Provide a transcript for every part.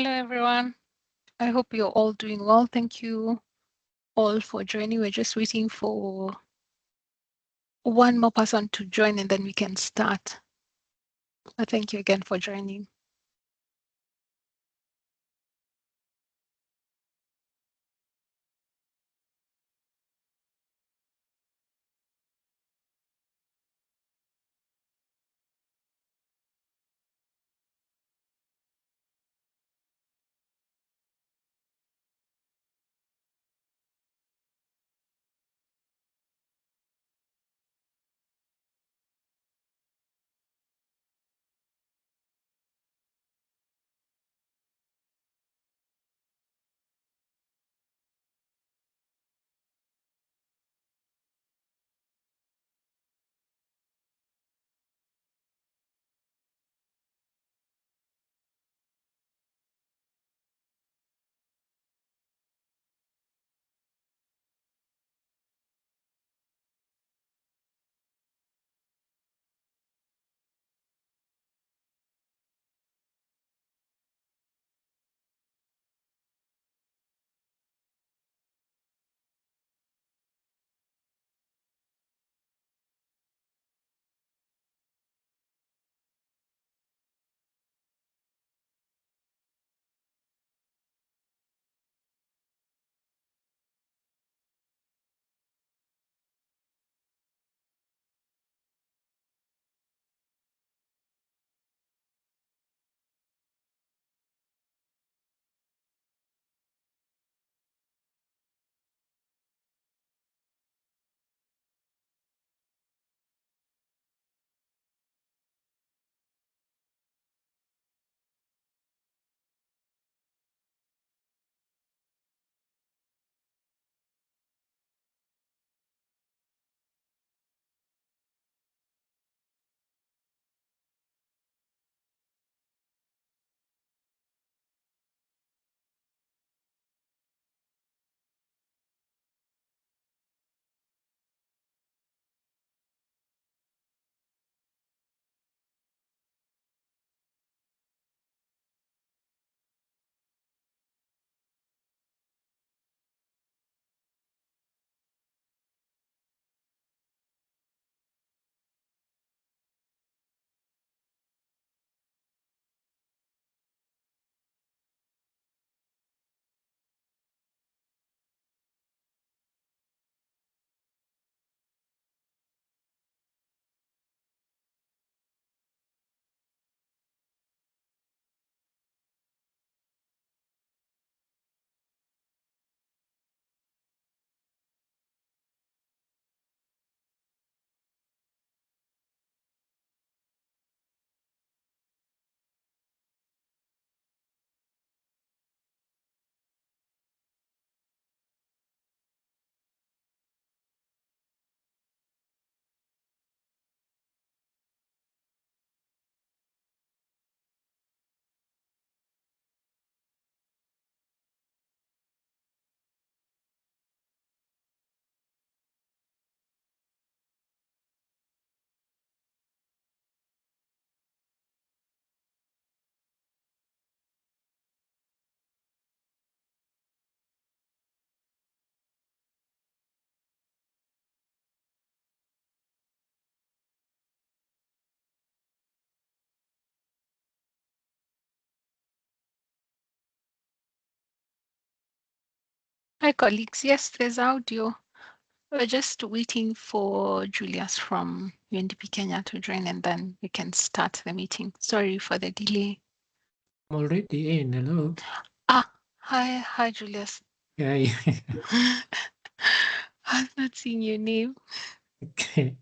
Hello, everyone. I hope you're all doing well. Thank you all for joining. We're just waiting for one more person to join and then we can start. But thank you again for joining. Hi, colleagues. Yes, there's audio. We're just waiting for Julius from UNDP Kenya to join and then we can start the meeting. Sorry for the delay. I'm already in. Hello. Hi, Julius. Yeah. I've not seen your name. Okay.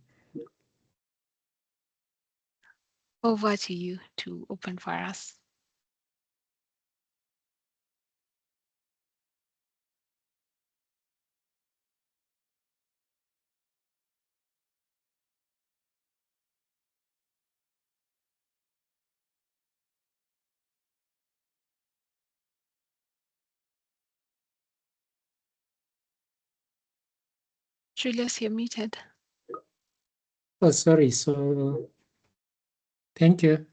Over to you to open for us. Julius, you're muted. Oh, sorry. So, thank you.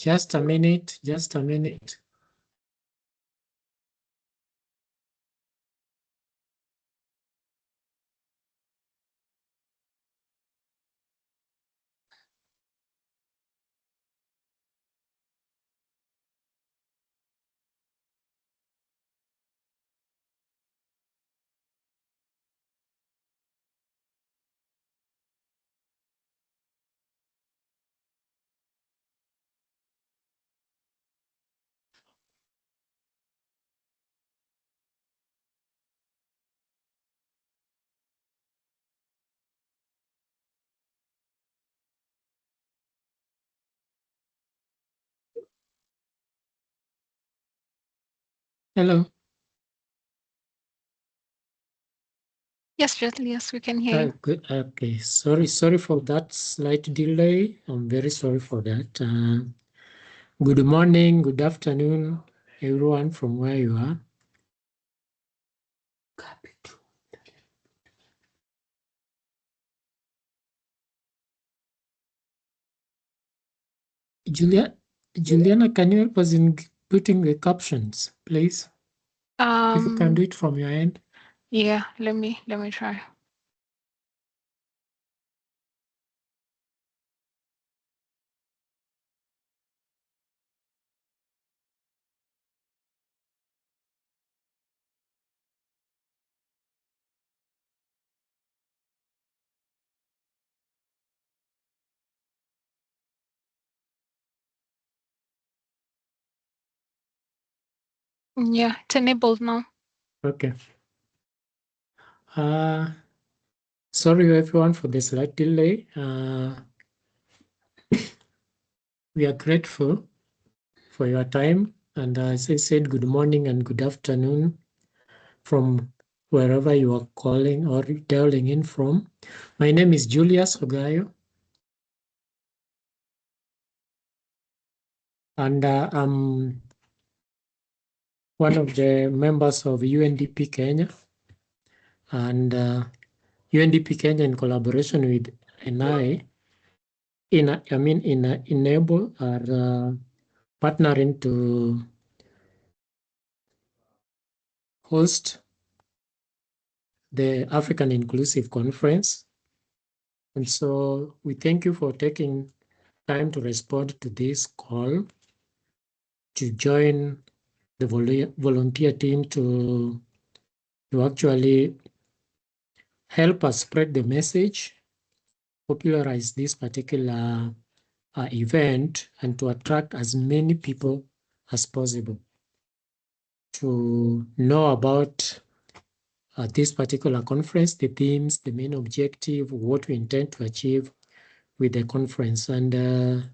Just a minute, just a minute. Hello. Yes, Julius, we can hear you. Good. Okay, sorry for that slight delay. I'm very sorry for that. Good morning, good afternoon, everyone from where you are. Juliana, can you help us in putting the captions, please? If you can do it from your end. Yeah, let me try. Yeah, it's enabled now. Okay. Sorry everyone for the slight delay. We are grateful for your time, and as I said, good morning and good afternoon from wherever you are calling or dialing in from. My name is Julius Ogayo, and I'm one of the members of UNDP Kenya, and UNDP Kenya, in collaboration with NI, Enable, are partnering to host the African Inclusive Conference. And so we thank you for taking time to respond to this call to join the volunteer team to actually help us spread the message, popularize this particular event, and to attract as many people as possible to know about this particular conference, the themes, the main objective, what we intend to achieve with the conference. And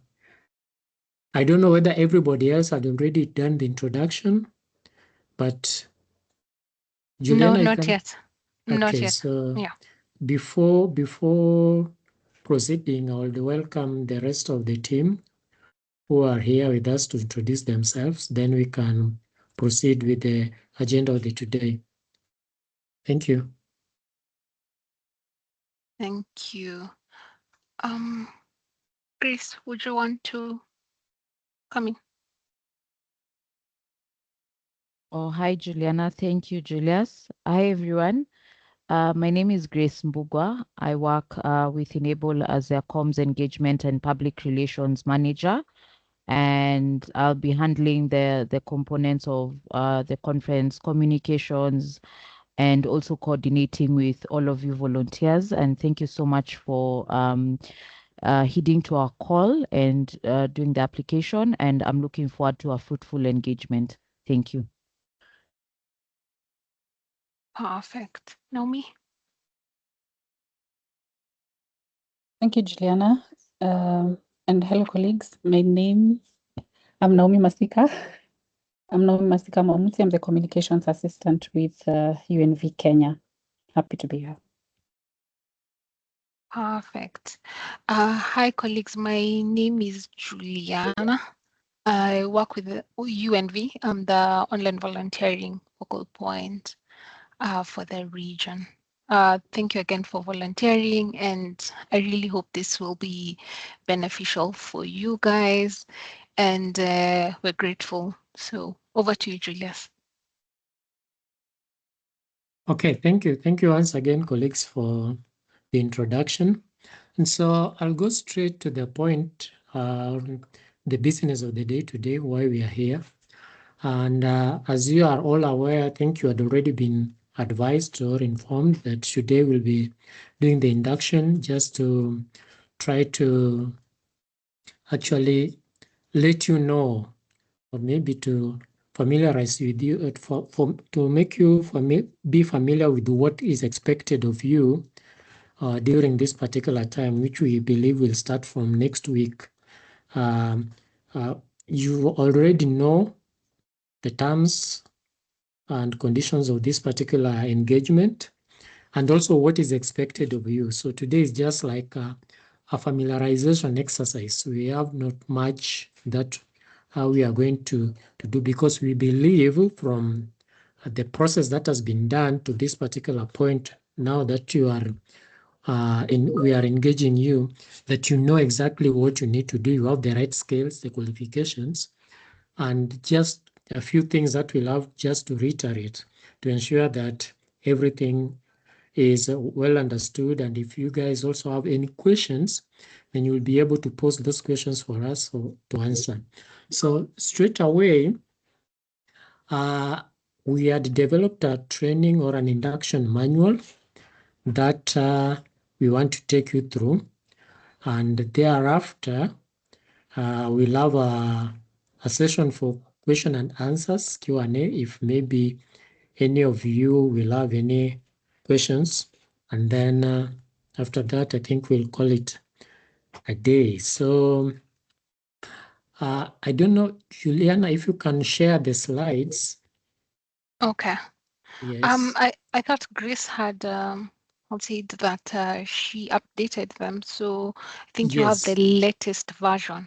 I don't know whether everybody else had already done the introduction, but Juliana, No, not yet. Okay, not yet. So yeah. Before proceeding, I would welcome the rest of the team who are here with us to introduce themselves. Then we can proceed with the agenda of the today. Thank you. Thank you. Grace, would you want to come in? Oh, hi, Juliana. Thank you, Julius. Hi, everyone. My name is Grace Mbugwa. I work with Enable as a comms engagement and public relations manager, and I'll be handling the components of the conference communications and also coordinating with all of you volunteers. And thank you so much for heeding to our call and doing the application. And I'm looking forward to a fruitful engagement. Thank you. Perfect. Naomi? Thank you, Juliana. And hello, colleagues. I'm Naomi Masika. I'm the Communications Assistant with UNV Kenya. Happy to be here. Perfect. Hi, colleagues. My name is Juliana. I work with the UNV. I'm the online volunteering focal point for the region. Thank you again for volunteering, and I really hope this will be beneficial for you guys. and we're grateful. So over to you, Julius. Okay, thank you. Thank you once again, colleagues, for the introduction. And so I'll go straight to the point, the business of the day today, why we are here. And as you are all aware, I think you had already been advised or informed that today we'll be doing the induction just to try to actually let you know, or maybe to familiarize with you, to make you be familiar with what is expected of you during this particular time, which we believe will start from next week. You already know the terms and conditions of this particular engagement, and also what is expected of you. So today is just like a familiarization exercise. We have not much that we are going to do, because we believe from the process that has been done to this particular point, now that you are we are engaging you, that you know exactly what you need to do. You have the right skills, the qualifications, and just a few things that we'll have just to reiterate to ensure that everything is well understood. And if you guys also have any questions, then you'll be able to post those questions for us to answer. So straight away, we had developed a training or an induction manual that we want to take you through. And thereafter, we'll have a session for question and answers, Q&A, if maybe any of you will have any questions. And then after that, I think we'll call it a day. So I don't know, Juliana, if you can share the slides. Okay. Yes. I thought Grace had said that she updated them, so I think you have the latest version.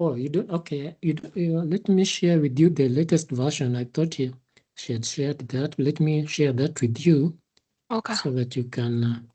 Oh, you do? Okay. Let me share with you the latest version. I thought she had shared that. Let me share that with you. Okay. So that you can.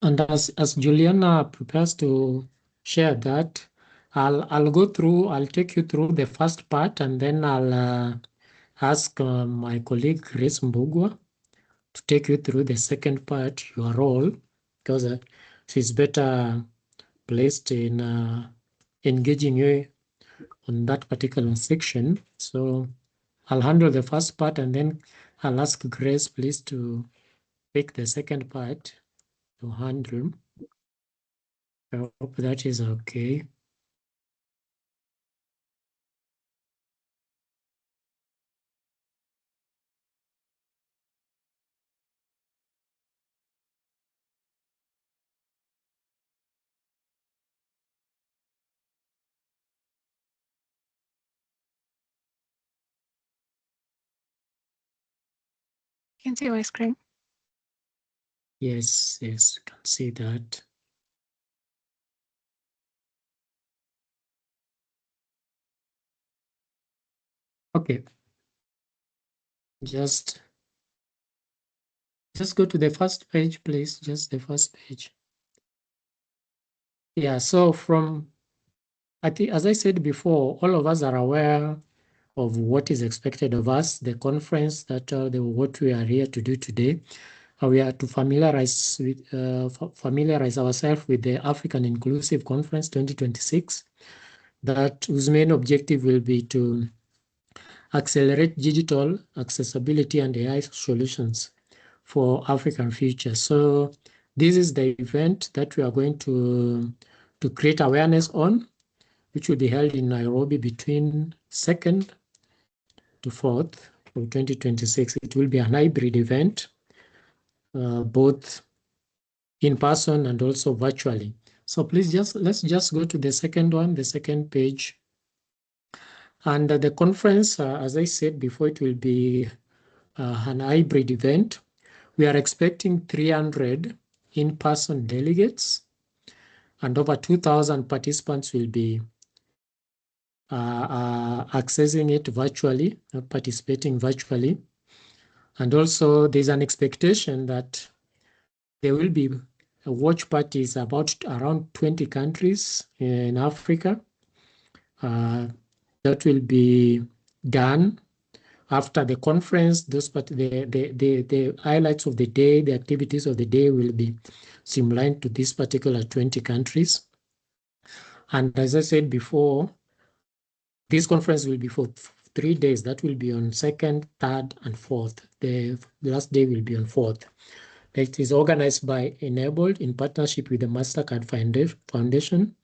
And as Juliana prepares to share that, I'll go through. I'll take you through the first part, and then I'll ask my colleague Grace Mbugwa to take you through the second part, your role, because she's better placed in engaging you on that particular section. So I'll handle the first part, and then I'll ask Grace, please, to pick the second part to handle. I hope that is okay. You can see my screen. Yes, you can see that. Okay. Just go to the first page, please. Just the first page. Yeah, so I think, as I said before, all of us are aware of what is expected of us, the conference that what we are here to do today. We are to familiarize ourselves with the African Inclusive Conference 2026, whose main objective will be to accelerate digital accessibility and AI solutions for African future. So this is the event that we are going to create awareness on, which will be held in Nairobi between 2nd to 4th of 2026. It will be an hybrid event, both in person and also virtually. So please let's just go to the second one, the second page. And the conference, as I said before, it will be an hybrid event. We are expecting 300 in-person delegates, and over 2,000 participants will be accessing it virtually, participating virtually. And also there's an expectation that there will be watch parties about around 20 countries in Africa. That will be done after the conference. The highlights of the day, the activities of the day will be streamlined to these particular 20 countries. And as I said before, this conference will be for 3 days. That will be on 2nd, 3rd, and 4th. The last day will be on 4th. It is organized by Enabled in partnership with the Mastercard Foundation.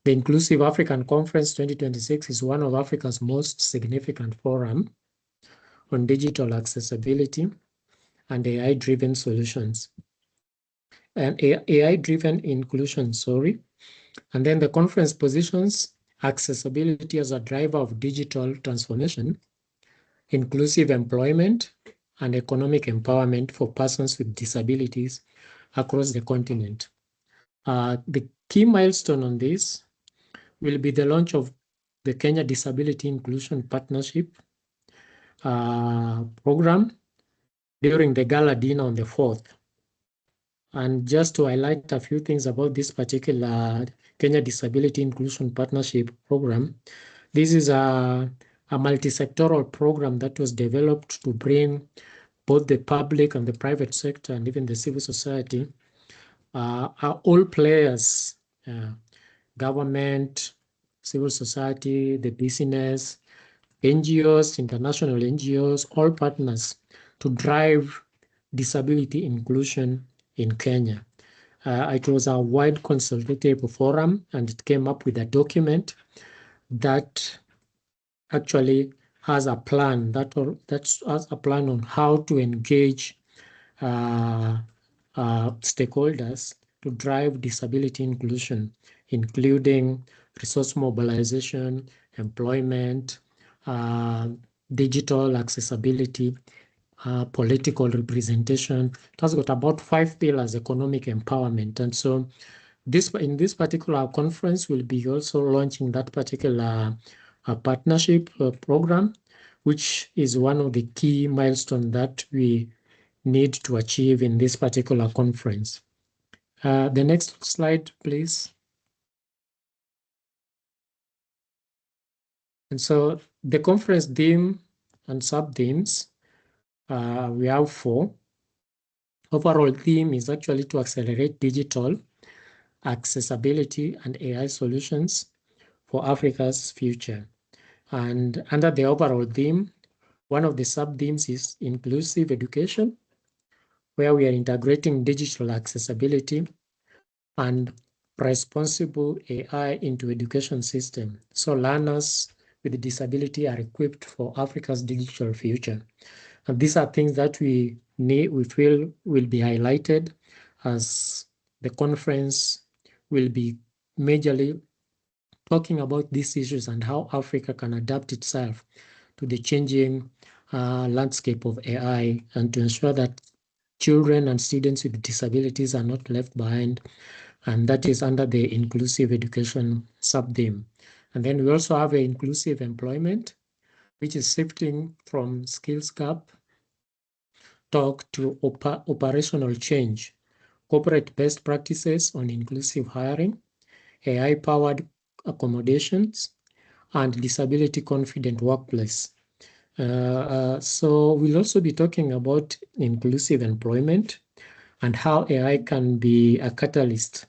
The Inclusive African Conference 2026 is one of Africa's most significant forums on digital accessibility and AI-driven solutions. And AI-driven inclusion, sorry. And then the conference positions accessibility as a driver of digital transformation, inclusive employment, and economic empowerment for persons with disabilities across the continent. The key milestone on this will be the launch of the Kenya Disability Inclusion Partnership program during the gala dinner on the 4th. And just to highlight a few things about this particular Kenya Disability Inclusion Partnership program, this is a multi-sectoral program that was developed to bring both the public and the private sector and even the civil society, are all players, government, civil society, the business, NGOs, international NGOs, all partners to drive disability inclusion in Kenya. It was a wide consultative forum, and it came up with a document that actually has a plan that has a plan on how to engage stakeholders to drive disability inclusion, including resource mobilization, employment, digital accessibility, political representation. It has got about 5 pillars: economic empowerment. And so in this particular conference, we'll be also launching that particular partnership program, which is one of the key milestones that we need to achieve in this particular conference. The next slide, please. And so the conference theme and sub-themes, we have 4. Overall theme is actually to accelerate digital accessibility and AI solutions for Africa's future. And under the overall theme, one of the sub-themes is inclusive education, where we are integrating digital accessibility and responsible AI into education system. So learners with disability are equipped for Africa's digital future. And these are things that we feel will be highlighted as the conference will be majorly talking about these issues and how Africa can adapt itself to the changing landscape of AI, and to ensure that children and students with disabilities are not left behind. And that is under the inclusive education sub-theme. And then we also have inclusive employment, which is shifting from skills gap talk to operational change, corporate best practices on inclusive hiring, AI-powered accommodations, and disability confident workplace. So we'll also be talking about inclusive employment and how AI can be a catalyst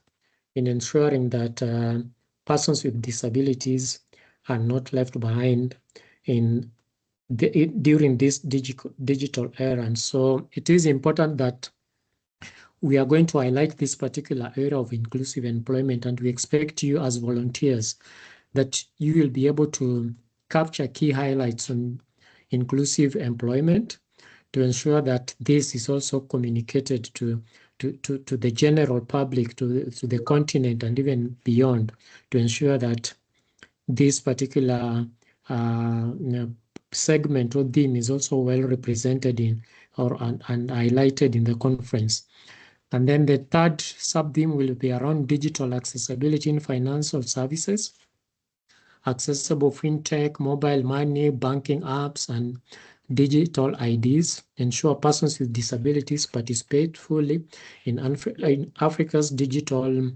in ensuring that persons with disabilities are not left behind during this digital era. And so it is important that we are going to highlight this particular area of inclusive employment, and we expect you as volunteers that you will be able to capture key highlights on inclusive employment to ensure that this is also communicated to to the general public, to the continent and even beyond, to ensure that this particular segment or theme is also well represented in and highlighted in the conference. And then the third sub-theme will be around digital accessibility in financial services, accessible fintech, mobile money, banking apps, and digital IDs. Ensure persons with disabilities participate fully in Africa's digital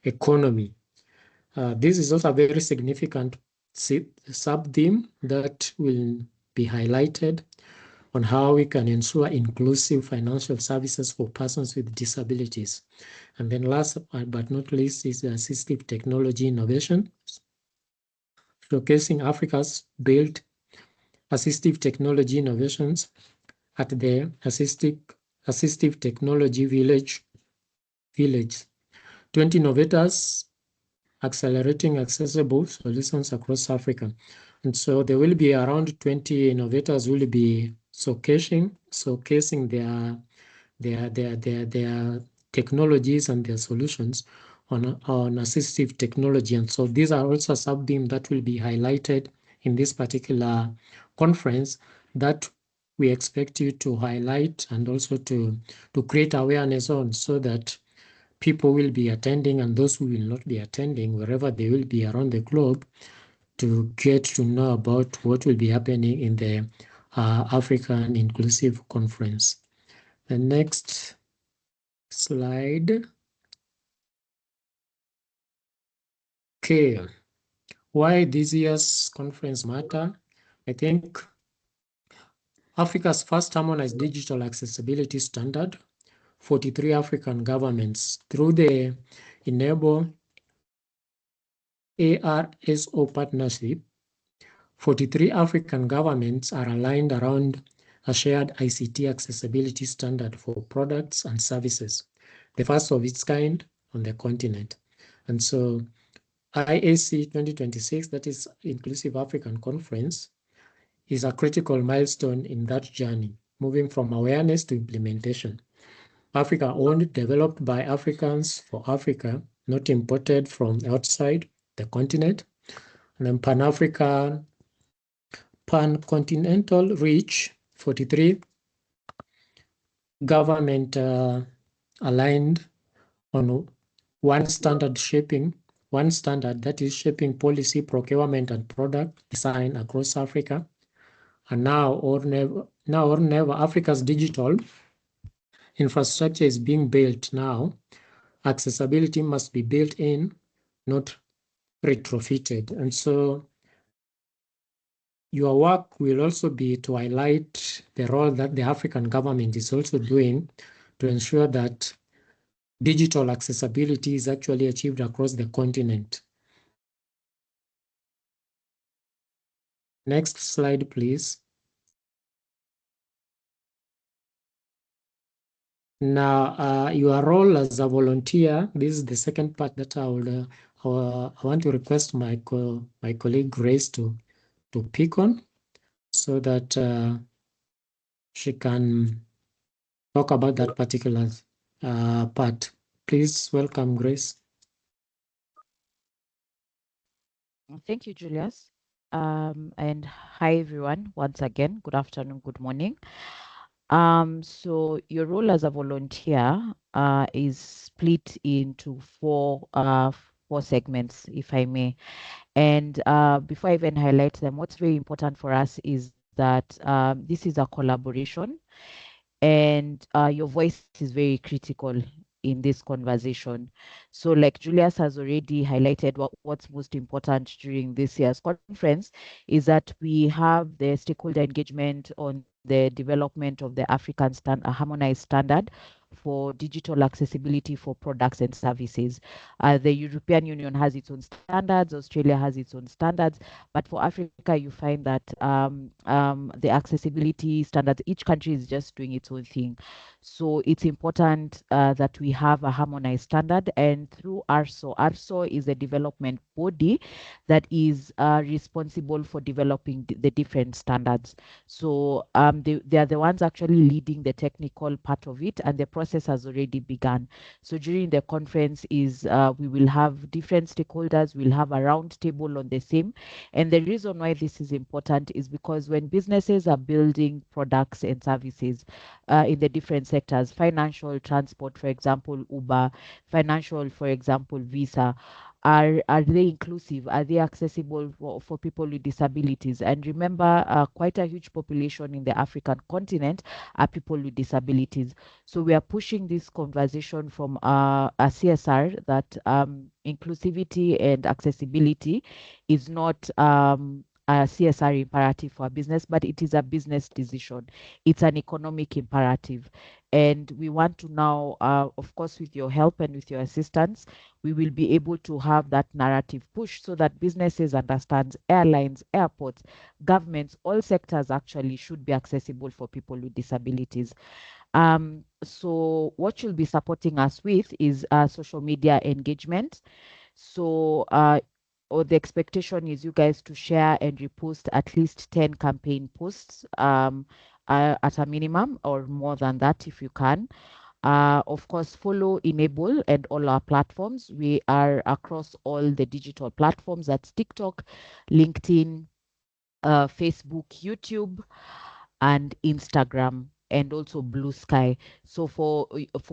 economy. This is also a very significant sub-theme that will be highlighted on how we can ensure inclusive financial services for persons with disabilities. And then last but not least is assistive technology innovation, showcasing Africa's built assistive technology innovations at the assistive technology village. 20 innovators accelerating accessible solutions across Africa. And so there will be around 20 innovators who will be showcasing their technologies and their solutions on assistive technology. And so these are also sub-themes that will be highlighted in this particular conference that we expect you to highlight and also to create awareness on, so that people will be attending and those who will not be attending, wherever they will be around the globe, to get to know about what will be happening in the African Inclusive Conference. The next slide. Okay, why this year's conference matter? I think Africa's first harmonized digital accessibility standard, 43 African governments through the Enable ARSO partnership. 43 African governments are aligned around a shared ICT accessibility standard for products and services, the first of its kind on the continent. And so IAC 2026, that is Inclusive African Conference, is a critical milestone in that journey, moving from awareness to implementation. Africa owned, developed by Africans for Africa, not imported from outside the continent. And then Pan-African, pan-continental reach, 43 government aligned on one standard that is shaping policy, procurement, and product design across Africa. And now or never, Africa's digital infrastructure is being built now. Accessibility must be built in, not retrofitted. And so your work will also be to highlight the role that the African government is also doing to ensure that digital accessibility is actually achieved across the continent. Next slide, please. Now, your role as a volunteer, this is the second part that I want to request my colleague Grace to pick on, so that she can talk about that particular part. Please welcome Grace. Thank you, Julius. And hi, everyone. Once again, good afternoon, good morning. So your role as a volunteer is split into four segments, if I may. And before I even highlight them, what's very important for us is that this is a collaboration, and your voice is very critical in this conversation. So like Julius has already highlighted, what's most important during this year's conference is that we have the stakeholder engagement on the development of the African harmonized standard for digital accessibility for products and services. The European Union has its own standards, Australia has its own standards, but for Africa, you find that the accessibility standards, each country is just doing its own thing. So it's important that we have a harmonized standard, and through ARSO is a development body that is responsible for developing the different standards. So they are the ones actually leading the technical part of it, and the process process has already begun. So during the conference we will have different stakeholders, we'll have a round table on the same. And the reason why this is important is because when businesses are building products and services in the different sectors, financial, transport, for example, Uber, financial, for example, Visa, are they inclusive? Are they accessible for people with disabilities? And remember, quite a huge population in the African continent are people with disabilities. So we are pushing this conversation from a CSR that inclusivity and accessibility is not a CSR imperative for a business, but it is a business decision. It's an economic imperative. And we want to now, of course, with your help and with your assistance, we will be able to have that narrative push so that businesses understand, airlines, airports, governments, all sectors actually should be accessible for people with disabilities. So what you'll be supporting us with is social media engagement. So or the expectation is you guys to share and repost at least 10 campaign posts at a minimum, or more than that if you can. Of course, follow, enable, and all our platforms. We are across all the digital platforms. That's TikTok, LinkedIn, Facebook, YouTube, and Instagram, and also Blue Sky. So for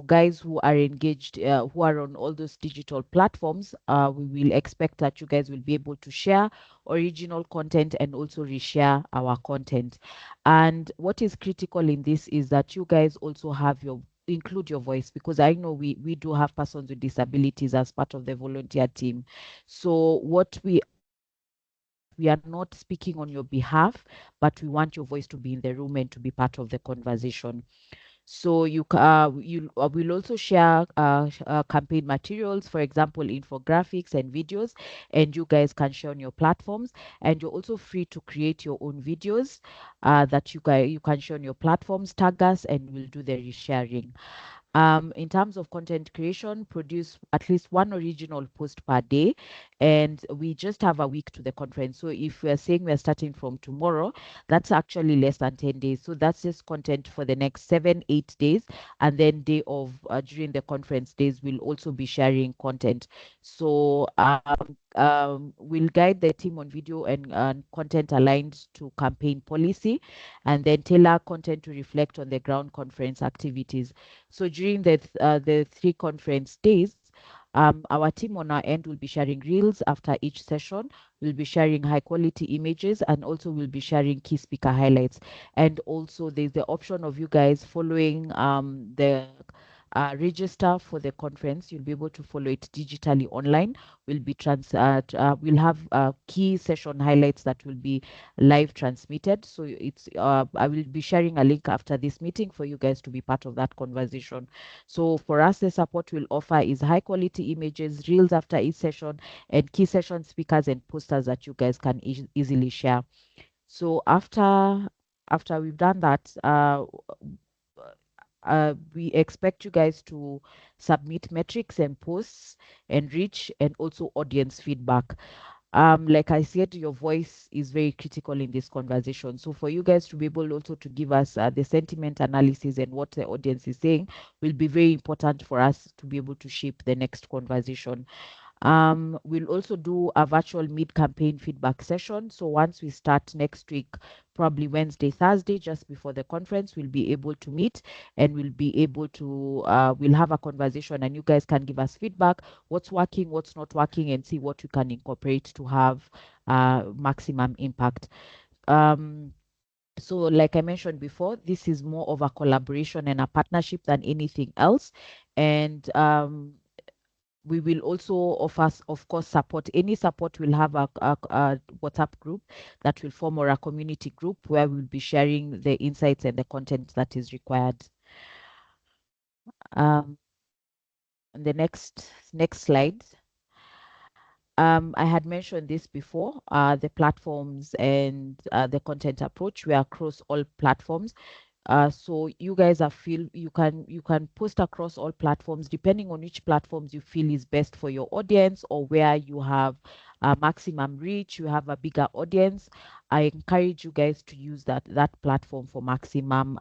guys who are engaged, who are on all those digital platforms, we will expect that you guys will be able to share original content and also reshare our content. And what is critical in this is that you guys also include your voice, because I know we do have persons with disabilities as part of the volunteer team. So what we are not speaking on your behalf, but we want your voice to be in the room and to be part of the conversation. So you will also share campaign materials, for example, infographics and videos, and you guys can share on your platforms. And you're also free to create your own videos that you can share on your platforms, tag us, and we'll do the resharing. In terms of content creation, produce at least one original post per day, and we just have a week to the conference. So if we're saying we're starting from tomorrow, that's actually less than 10 days. So that's just content for the next 7-8 days, and then during the conference days, we'll also be sharing content. So we'll guide the team on video and content aligned to campaign policy, and then tailor content to reflect on the ground conference activities. So during the 3 conference days, our team on our end will be sharing reels after each session. We'll be sharing high quality images, and also we'll be sharing key speaker highlights. And also there's the option of you guys following the register for the conference. You'll be able to follow it digitally online. We'll have key session highlights that will be live transmitted. So I will be sharing a link after this meeting for you guys to be part of that conversation. So for us, the support we'll offer is high quality images, reels after each session, and key session speakers and posters that you guys can easily share. So after we've done that, we expect you guys to submit metrics and posts and reach, and also audience feedback. Like I said, your voice is very critical in this conversation. So for you guys to be able also to give us the sentiment analysis and what the audience is saying will be very important for us to be able to shape the next conversation. We'll also do a virtual mid-campaign feedback session. So once we start next week, probably Wednesday, Thursday, just before the conference, we'll be able to meet, and we'll be able to, we'll have a conversation, and you guys can give us feedback, what's working, what's not working, and see what you can incorporate to have maximum impact. So like I mentioned before, this is more of a collaboration and a partnership than anything else. And we will also offer, of course, support. Any support will have a WhatsApp group that will form, or a community group where we'll be sharing the insights and the content that is required. The next slide. I had mentioned this before, the platforms and the content approach. We are across all platforms. So you guys you can post across all platforms depending on which platforms you feel is best for your audience, or where you have maximum reach, you have a bigger audience. I encourage you guys to use that platform for maximum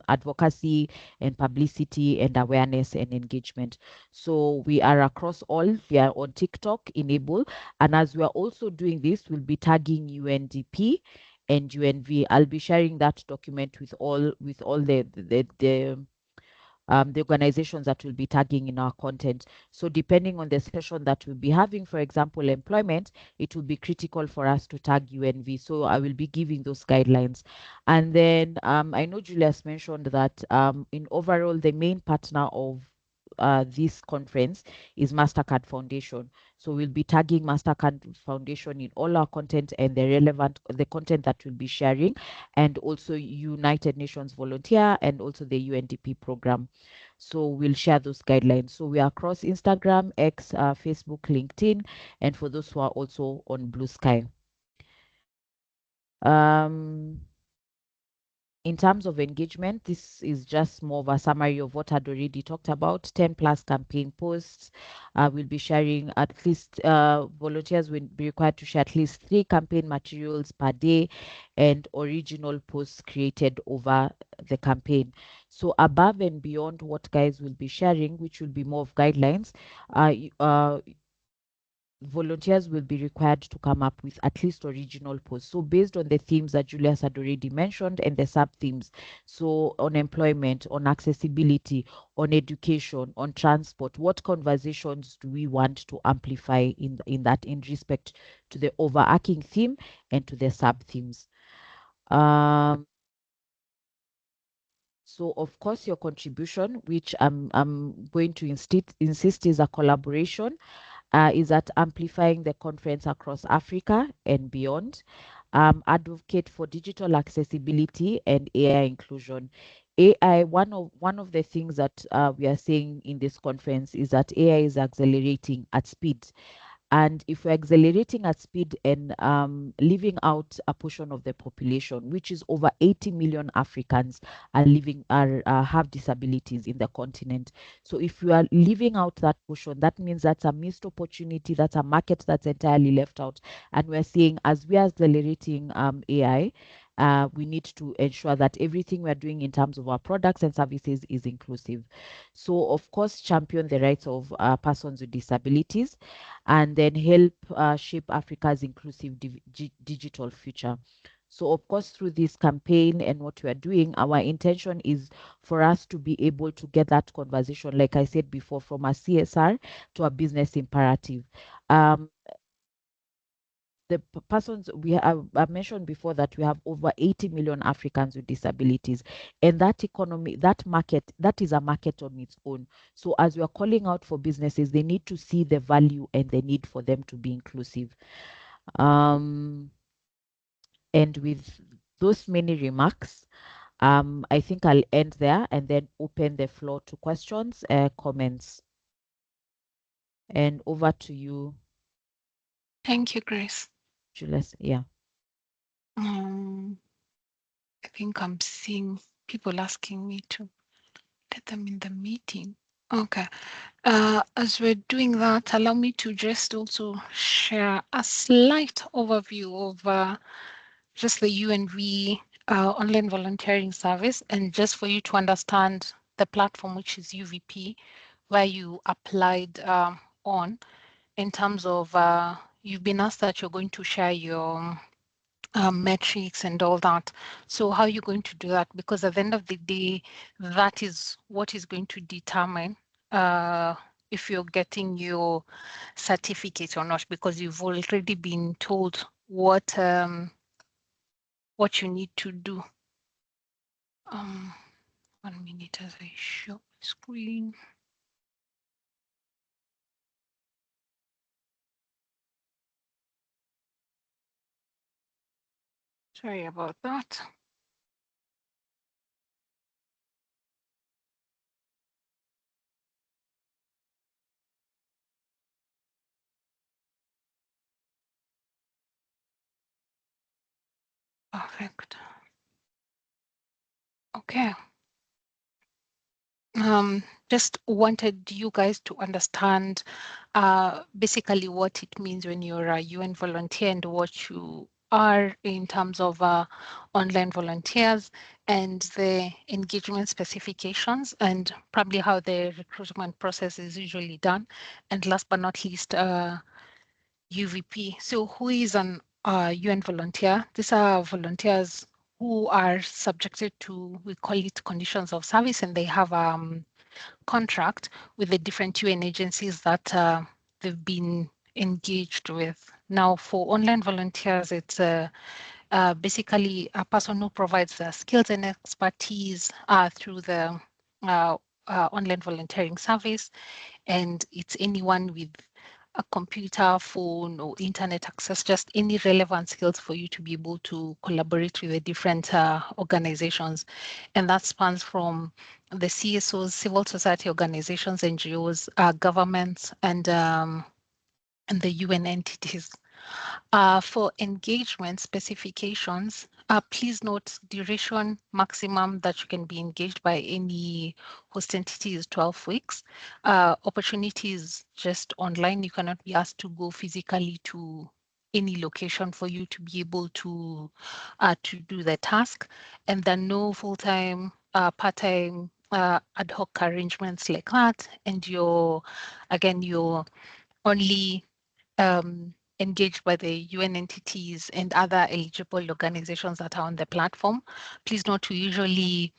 advocacy and publicity and awareness and engagement. So we are across all. We are on TikTok, enable, and as we are also doing this, we'll be tagging UNDP and UNV. I'll be sharing that document with all the organizations that will be tagging in our content. So depending on the session that we'll be having, for example, employment, it will be critical for us to tag UNV. So I will be giving those guidelines. And then I know Julius mentioned that in overall, the main partner of this conference is MasterCard Foundation. So we'll be tagging MasterCard Foundation in all our content and the content that we'll be sharing, and also United Nations Volunteer and also the UNDP program. So we'll share those guidelines. So we are across Instagram, X, Facebook, LinkedIn, and for those who are also on Blue Sky. In terms of engagement, this is just more of a summary of what I'd already talked about. 10 plus campaign posts. We'll be sharing at least, volunteers will be required to share at least 3 campaign materials per day and original posts created over the campaign. So above and beyond what guys will be sharing, which will be more of guidelines, volunteers will be required to come up with at least original posts. So based on the themes that Julius had already mentioned and the sub-themes, so on employment, on accessibility, on education, on transport, what conversations do we want to amplify in respect to the overarching theme and to the sub-themes? So of course, your contribution, which I'm going to insist is a collaboration, is at amplifying the conference across Africa and beyond. Advocate for digital accessibility and AI inclusion. AI, one of the things that we are saying in this conference is that AI is accelerating at speed. And if we're accelerating at speed and leaving out a portion of the population, which is over 80 million Africans have disabilities in the continent. So if we are leaving out that portion, that means that's a missed opportunity, that's a market that's entirely left out. And we're seeing, as we are accelerating AI, we need to ensure that everything we're doing in terms of our products and services is inclusive. So of course, champion the rights of persons with disabilities, and then help shape Africa's inclusive digital future. So of course, through this campaign and what we are doing, our intention is for us to be able to get that conversation, like I said before, from a CSR to a business imperative. The persons I mentioned before that we have over 80 million Africans with disabilities, and that economy, that market, that is a market on its own. So as we are calling out for businesses, they need to see the value and the need for them to be inclusive. And with those many remarks, I think I'll end there and then open the floor to questions, comments. And over to you. Thank you, Grace. Julius. Yeah. I think I'm seeing people asking me to let them in the meeting. Okay. As we're doing that, allow me to just also share a slight overview of just the UNV online volunteering service, and just for you to understand the platform, which is UVP, where you applied on, in terms of you've been asked that you're going to share your metrics and all that. So how are you going to do that? Because at the end of the day, that is what is going to determine if you're getting your certificate or not, because you've already been told what you need to do. 1 minute as I show my screen. Sorry about that. Perfect. Okay. Just wanted you guys to understand basically what it means when you're a UN volunteer and what you are in terms of online volunteers and the engagement specifications and probably how the recruitment process is usually done. And last but not least, UVP. So who is an UN volunteer? These are volunteers who are subjected to, we call it conditions of service, and they have contract with the different UN agencies that they've been engaged with. Now, for online volunteers, it's basically a person who provides the skills and expertise through the online volunteering service, and it's anyone with a computer, phone, or internet access, just any relevant skills for you to be able to collaborate with the different organizations. And that spans from the CSOs, civil society organizations, NGOs, governments, and the UN entities. For engagement specifications, please note duration maximum that you can be engaged by any host entity is 12 weeks. Opportunities just online. You cannot be asked to go physically to any location for you to be able to do the task. And then no full-time, part-time, ad hoc arrangements like that. And you're only engaged by the UN entities and other eligible organizations that are on the platform. Please note to usually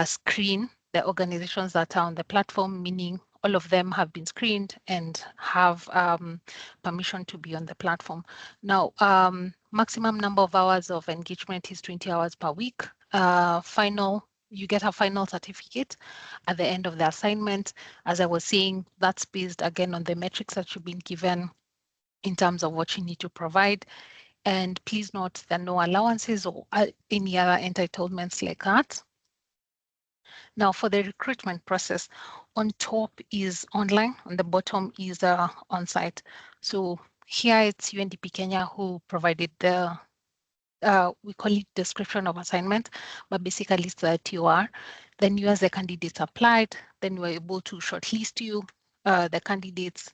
screen the organizations that are on the platform, meaning all of them have been screened and have permission to be on the platform. Now, maximum number of hours of engagement is 20 hours per week. You get a final certificate at the end of the assignment. As I was saying, that's based again on the metrics that you've been given in terms of what you need to provide. And please note there are no allowances or any other entitlements like that. Now for the recruitment process, on top is online, on the bottom is on-site. So here it's UNDP Kenya who provided the, we call it description of assignment, but basically it's the TOR. Then you as the candidates applied, then we're able to shortlist you, the candidates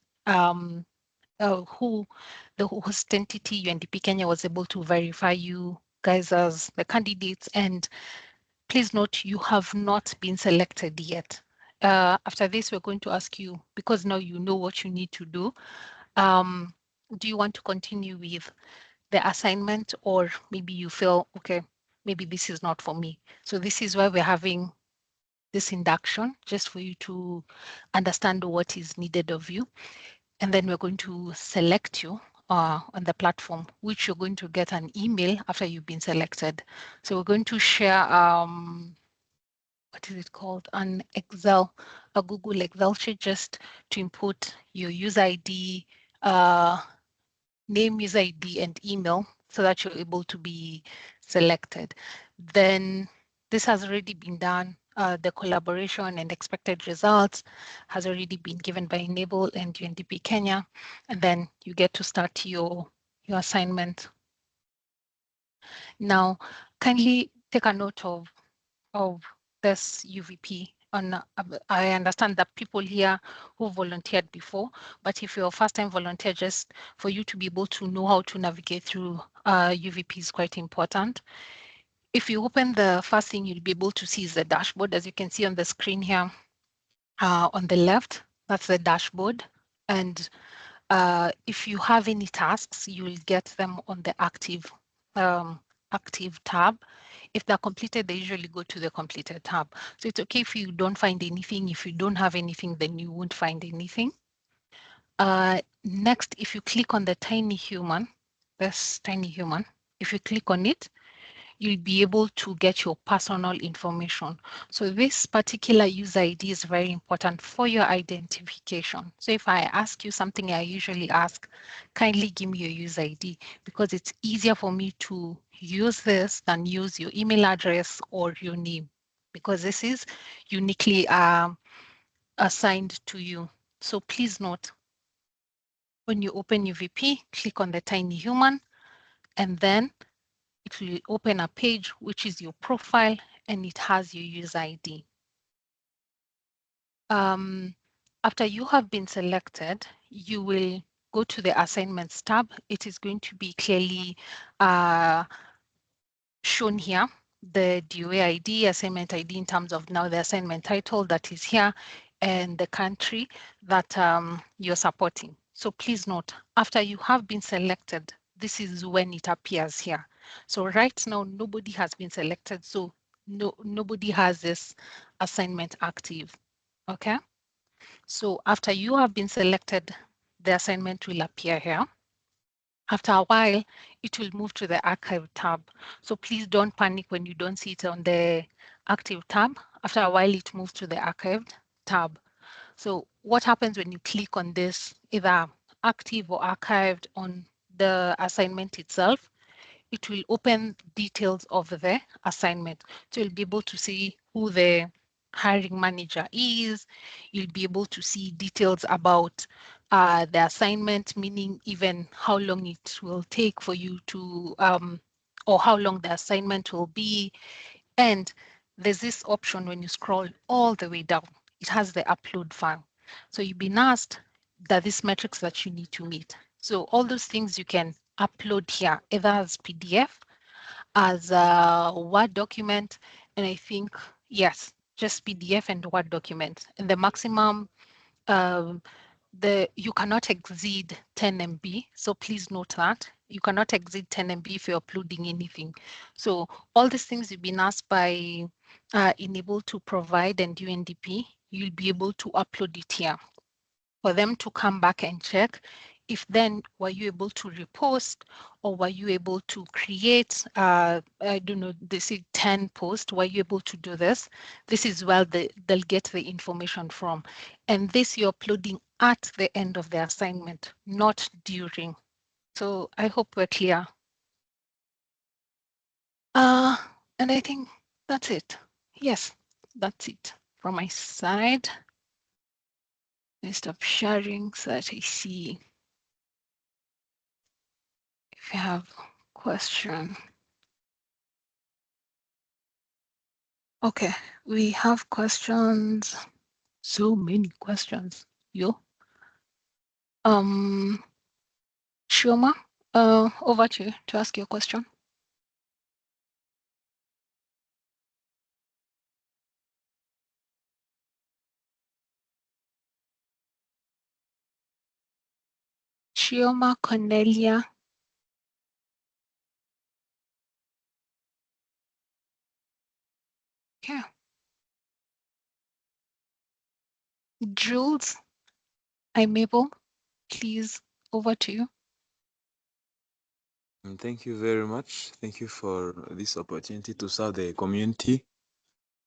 who the host entity UNDP Kenya was able to verify you guys as the candidates. And please note you have not been selected yet. After this, we're going to ask you, because now you know what you need to do, do you want to continue with the assignment, or maybe you feel, okay, maybe this is not for me. So this is why we're having this induction, just for you to understand what is needed of you. And then we're going to select you on the platform, which you're going to get an email after you've been selected. So we're going to share, what is it called? An Excel, a Google Excel sheet, just to input your user ID, name, user ID, and email so that you're able to be selected. Then this has already been done. The collaboration and expected results has already been given by Enable and UNDP Kenya, and then you get to start your assignment. Now, kindly take a note of this UVP. I understand that people here who volunteered before, but if you're a first-time volunteer, just for you to be able to know how to navigate through UVP is quite important. If you open the first thing you'll be able to see is the dashboard, as you can see on the screen here on the left, that's the dashboard. And if you have any tasks, you will get them on the active tab. If they're completed, they usually go to the completed tab. So it's okay if you don't find anything. If you don't have anything, then you won't find anything. Next, if you click on the tiny human, this tiny human, if you click on it, you'll be able to get your personal information. So this particular user ID is very important for your identification. So if I ask you something, I usually ask, kindly give me your user ID, because it's easier for me to use this than use your email address or your name, because this is uniquely assigned to you. So please note, when you open UVP, click on the tiny human, and then it will open a page which is your profile, and it has your user ID. After you have been selected, you will go to the assignments tab. It is going to be clearly shown here, the DOA ID, assignment ID in terms of now the assignment title that is here, and the country that you're supporting. So please note, after you have been selected, this is when it appears here. So right now, nobody has been selected, so nobody has this assignment active, okay? So after you have been selected, the assignment will appear here. After a while, it will move to the archive tab. So please don't panic when you don't see it on the active tab. After a while, it moves to the archived tab. So what happens when you click on this, either active or archived on the assignment itself? It will open details of the assignment. So you'll be able to see who the hiring manager is. You'll be able to see details about the assignment, meaning even how long it will take for you to, or how long the assignment will be. And there's this option when you scroll all the way down, it has the upload file. So you've been asked that these metrics that you need to meet. So all those things you can upload here, either as PDF, as a Word document, and I think, yes, just PDF and Word document. And the maximum, you cannot exceed 10 MB. So please note that you cannot exceed 10 MB if you're uploading anything. So all these things you've been asked by Enable to provide and UNDP, you'll be able to upload it here for them to come back and check if then were you able to repost or were you able to create, I don't know, they say 10 posts, were you able to do this? This is where they'll get the information from. And this you're uploading at the end of the assignment, not during. So I hope we're clear. And I think that's it. Yes, that's it from my side. Let me stop sharing so that I see if you have a question. Okay, we have questions. So many questions. Yo. Shioma, over to you to ask your question. Shioma Cornelia. Okay. Jules, I'm able. Please, over to you. Thank you very much. Thank you for this opportunity to serve the community.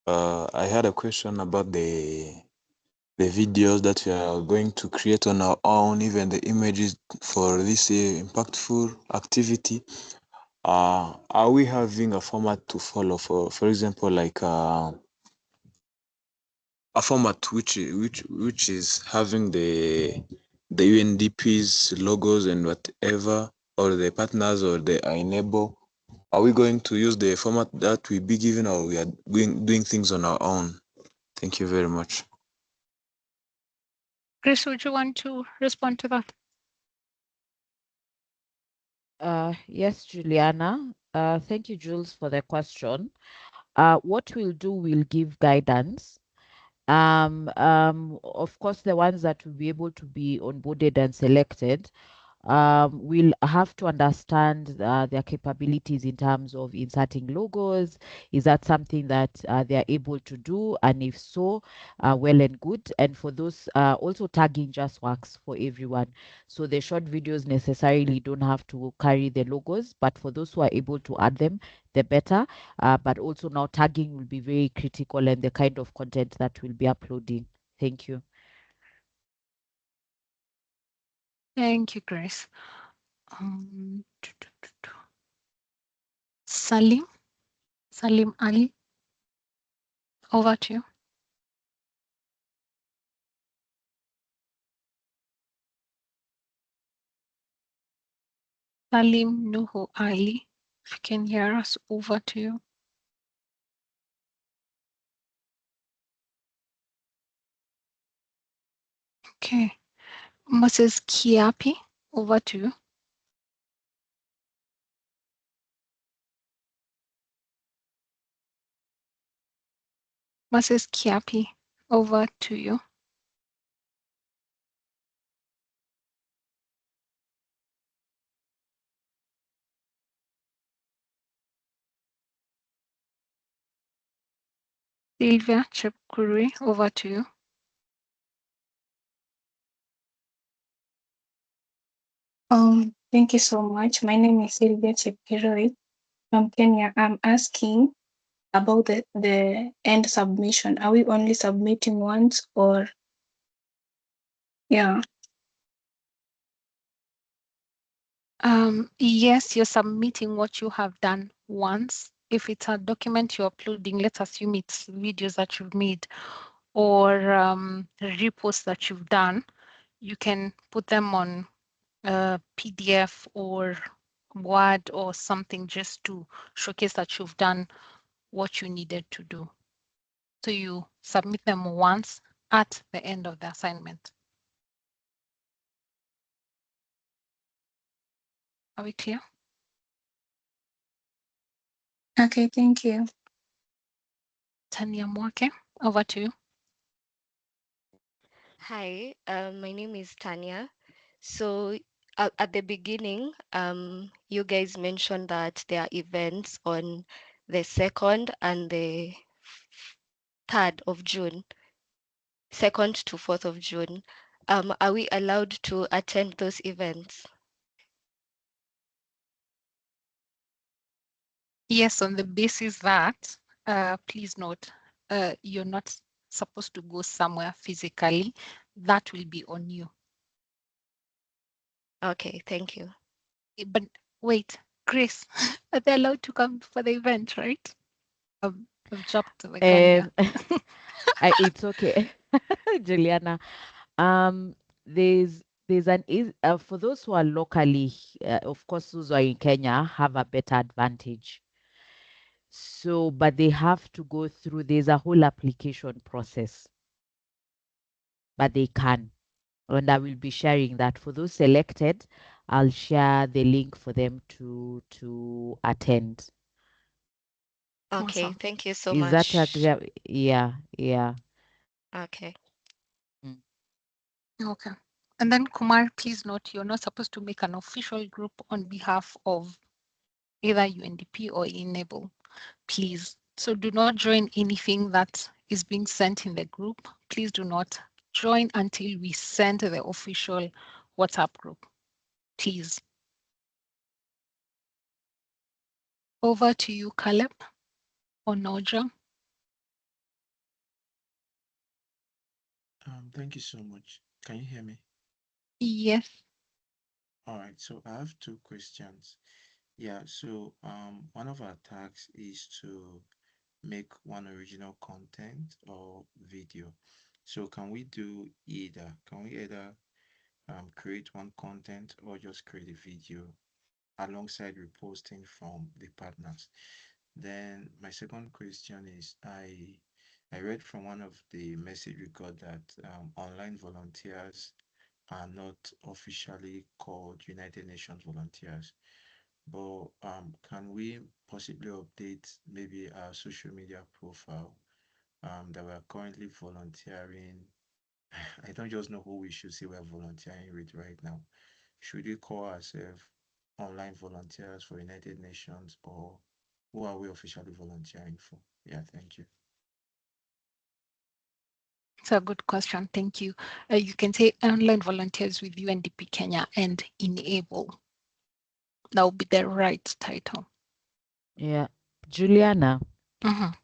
I had a question about the videos that we are going to create on our own, even the images for this impactful activity. Are we having a format to follow? For example, like a format which is having the UNDP's logos and whatever, or the partners, or the enable. Are we going to use the format that we be given, or we are doing things on our own? Thank you very much. Chris, would you want to respond to that? Yes, Juliana. Thank you, Jules, for the question. What we'll do, we'll give guidance. Of course, the ones that will be able to be onboarded and selected will have to understand their capabilities in terms of inserting logos. Is that something that they are able to do? And if so, well and good. And for those, also tagging just works for everyone. So the short videos necessarily don't have to carry the logos, but for those who are able to add them, the better. But also now tagging will be very critical, and the kind of content that we'll be uploading. Thank you. Thank you, Grace. Salim Ali, over to you. Salim Nuhu Ali, if you can hear us, over to you. Okay. Mrs. Kiapi, over to you. Mrs. Kiapi, over to you. Sylvia Chepkurui, over to you. Thank you so much. My name is Sylvia Chepkiroi from Kenya. I'm asking about the end submission. Are we only submitting once or yeah? Yes, you're submitting what you have done once. If it's a document you're uploading, let's assume it's videos that you've made or reposts that you've done, you can put them on PDF or Word or something just to showcase that you've done what you needed to do. So you submit them once at the end of the assignment. Are we clear? Okay, thank you. Tanya Mwake, over to you. Hi, my name is Tanya. So at the beginning, you guys mentioned that there are events on the 2nd and the 3rd of June, 2nd to 4th of June. Are we allowed to attend those events? Yes, on the basis that, please note, you're not supposed to go somewhere physically. That will be on you. Okay, thank you. But wait, Grace, are they allowed to come for the event, right? I've jumped the gun here. It's okay, Juliana. There's an for those who are locally, of course, those who are in Kenya have a better advantage. So, but they have to go through. There's a whole application process, but they can, and I will be sharing that for those selected. I'll share the link for them to attend. Okay, Awesome. thank you so Is much. that yeah. Okay. Okay. And then Kumar, please note, you're not supposed to make an official group on behalf of either UNDP or Enable, please. So do not join anything that is being sent in the group. Please do not join until we send the official WhatsApp group, please. Over to you, Caleb or Noja. Thank you so much. Can you hear me? Yes. All right, so I have two questions. Yeah, so one of our tasks is to make one original content or video. So can we do either? Can we either create one content or just create a video alongside reposting from the partners? Then my second question is I read from one of the message we got that online volunteers are not officially called United Nations volunteers, but can we possibly update maybe our social media profile that we're currently volunteering? I don't just know who we should say we're volunteering with right now. Should we call ourselves online volunteers for United Nations, or who are we officially volunteering for? Yeah, thank you. It's a good question. Thank you. You can say online volunteers with UNDP Kenya and Enable. That would be the right title. Yeah, Juliana. Mhm.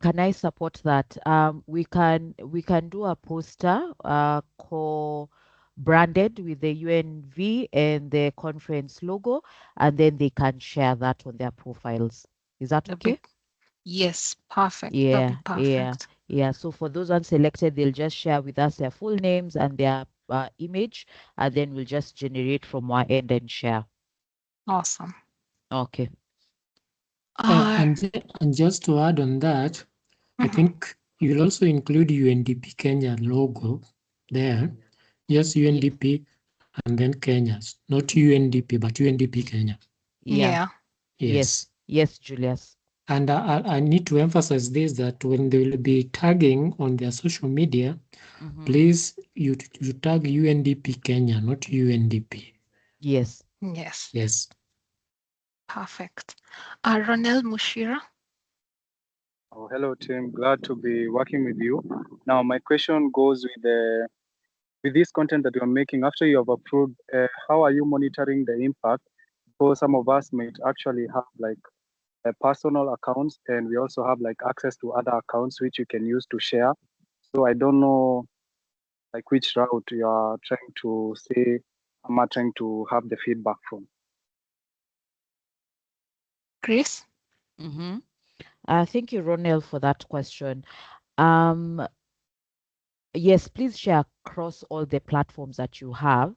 Can I support that? We can do a poster branded with the UNV and the conference logo, and then they can share that on their profiles. Is that okay? Yes, perfect. That'd Yeah, be perfect. yeah. So for those unselected, they'll just share with us their full names and their image, and then we'll just generate from our end and share. Awesome. Okay. And just to add on that, I think you'll also include UNDP Kenya logo there, Yes, UNDP and then Kenya. Not UNDP, but UNDP Kenya. Yeah. Yes. Yes, Julius. And I need to emphasize this, that when they will be tagging on their social media, please, you tag UNDP Kenya, not UNDP. Yes. Yes. Yes. Perfect. Ronel Mushira. Oh, hello, team. Glad to be working with you. Now, my question goes with this content that you're making. After you have approved, how are you monitoring the impact? Because some of us might actually have like personal accounts, and we also have like access to other accounts which you can use to share. So I don't know like which route you are trying to say, am I trying to have the feedback from? Grace? Thank you, Ronel, for that question. Yes, please share across all the platforms that you have.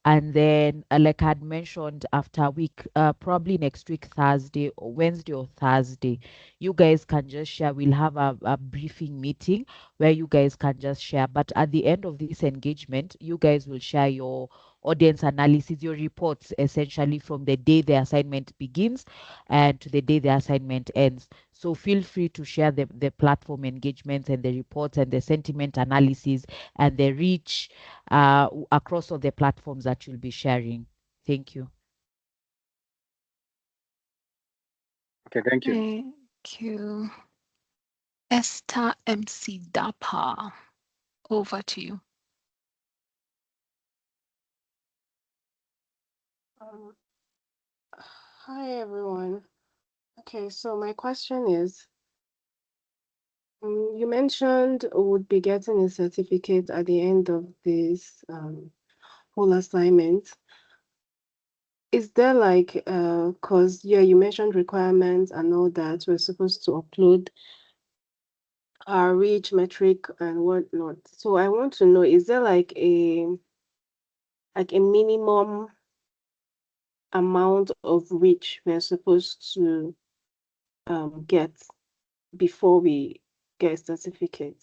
And then, like I had mentioned, after week, probably next week, Thursday or Wednesday or Thursday, you guys can just share. We'll have a briefing meeting where you guys can just share. But at the end of this engagement, you guys will share your audience analysis, your reports, essentially from the day the assignment begins and to the day the assignment ends. So feel free to share the platform engagements and the reports and the sentiment analysis and the reach across all the platforms that you'll be sharing. Thank you. Okay, thank you. Thank you. Esther MC Dapa, over to you. Hi, everyone. Okay, so my question is, you mentioned we would be getting a certificate at the end of this whole assignment. Is there like, because you mentioned requirements and all that, we're supposed to upload our reach metric and whatnot. So I want to know, is there like a minimum amount of reach we're supposed to get before we get a certificate?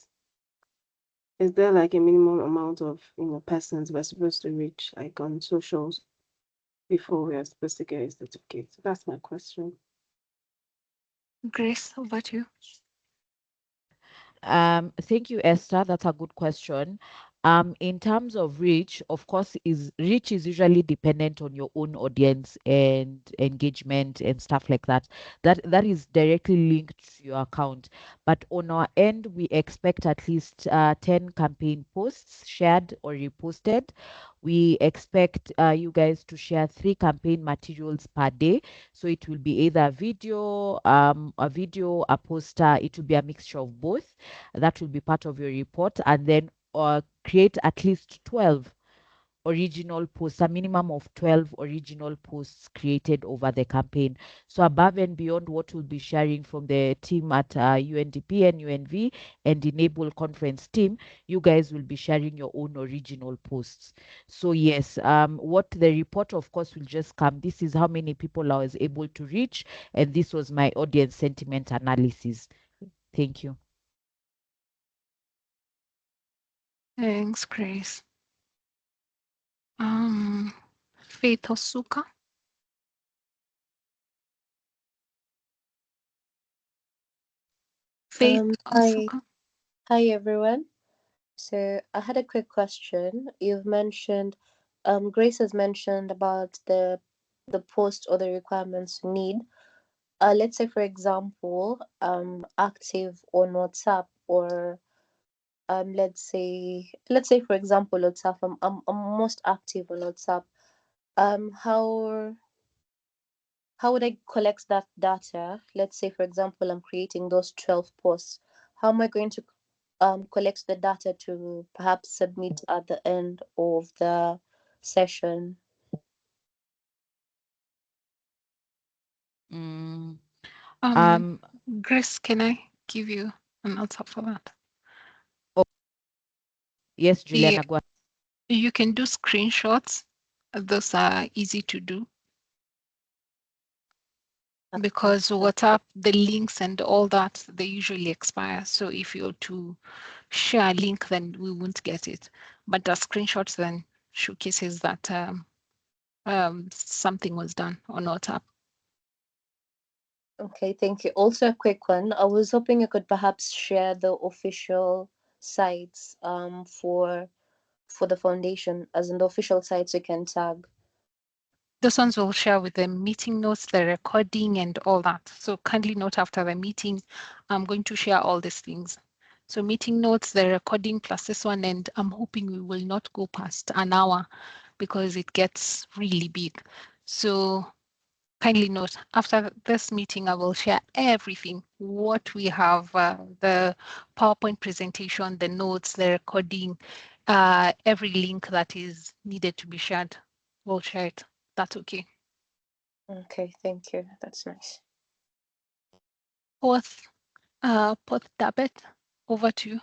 Is there like a minimum amount of persons we're supposed to reach, like on socials, before we are supposed to get a certificate? So that's my question. Grace, over to you. Thank you, Esther. That's a good question. In terms of reach, of course, reach is usually dependent on your own audience and engagement and stuff like that. That is directly linked to your account. But on our end, we expect at least 10 campaign posts shared or reposted. We expect you guys to share 3 campaign materials per day. So it will be either a video, a poster. It will be a mixture of both. That will be part of your report, and then create at least 12 original posts, a minimum of 12 original posts created over the campaign. So above and beyond what we'll be sharing from the team at UNDP and UNV and Enable Conference team, you guys will be sharing your own original posts. So yes, what the report of course will just come. This is how many people I was able to reach, and this was my audience sentiment analysis. Thank you. Thanks, Grace. Faith Osuka. Faith Osuka. Hi everyone. So I had a quick question. You've mentioned, Grace has mentioned about the post or the requirements you need. Let's say, for example, active on WhatsApp, or let's say for example WhatsApp. I'm most active on WhatsApp. How would I collect that data? Let's say, for example, I'm creating those 12 posts. How am I going to collect the data to perhaps submit at the end of the session? Grace, can I give you an answer for that? Oh, yes, Juliana, go ahead. You can do screenshots. Those are easy to do. Because WhatsApp, the links and all that, they usually expire. So if you're to share a link, then we won't get it. but the screenshots then showcases that something was done on WhatsApp. Okay, thank you. Also a quick one. I was hoping you could perhaps share the official sites for the foundation, as in the official sites you can tag. Those ones will share with the meeting notes, the recording and all that. So kindly note after the meeting, I'm going to share all these things. So meeting notes, the recording plus this one, and I'm hoping we will not go past an hour because it gets really big. So kindly note, after this meeting, I will share everything, what we have, the PowerPoint presentation, the notes, the recording, every link that is needed to be shared. We'll share it. That's okay. Okay, thank you. That's nice. Poth Dabet, over to you.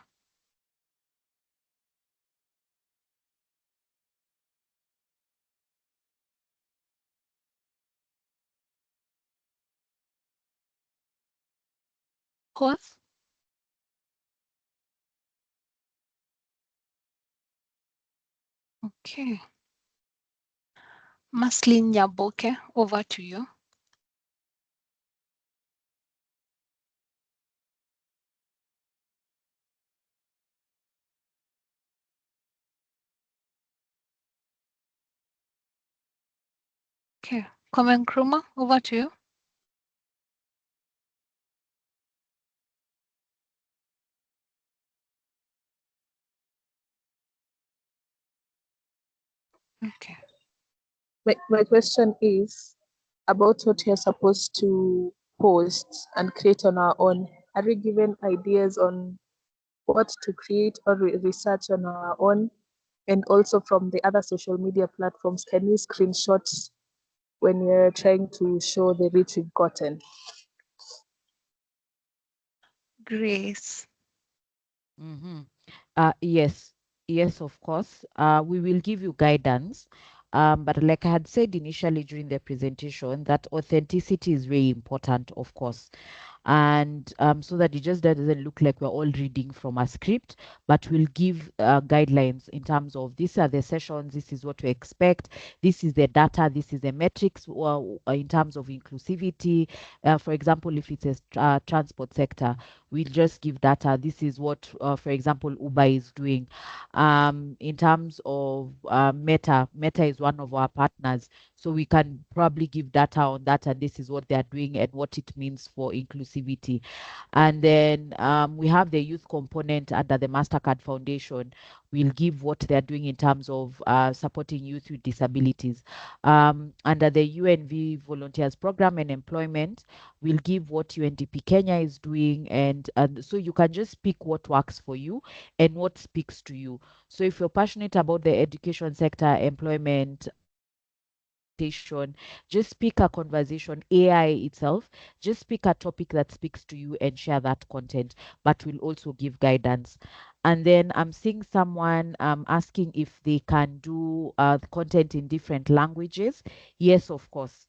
Poth? Okay. Maslin Nyaboke, over to you. Okay. Komen Kruma, over to you. Okay. My question is about what you're supposed to post and create on our own. Are we given ideas on what to create or research on our own? And also from the other social media platforms, can we screenshot when we're trying to show the reach we've gotten? Grace. Yes, of course. We will give you guidance. But like I had said initially during the presentation, that authenticity is very important, of course. And so that it just doesn't look like we're all reading from a script, but we'll give guidelines in terms of these are the sessions, this is what to expect, this is the data, this is the metrics in terms of inclusivity. For example, if it's a transport sector, we'll just give data. This is what, for example, Uber is doing. In terms of Meta is one of our partners. So we can probably give data on that, and this is what they are doing and what it means for inclusivity. And then we have the youth component under the MasterCard Foundation. We'll give what they're doing in terms of supporting youth with disabilities. Under the UNV Volunteers Program and Employment, we'll give what UNDP Kenya is doing. And so you can just pick what works for you and what speaks to you. So if you're passionate about the education sector, employment, just pick a conversation, AI itself, just pick a topic that speaks to you and share that content, but we'll also give guidance. And then I'm seeing someone asking if they can do content in different languages. Yes, of course.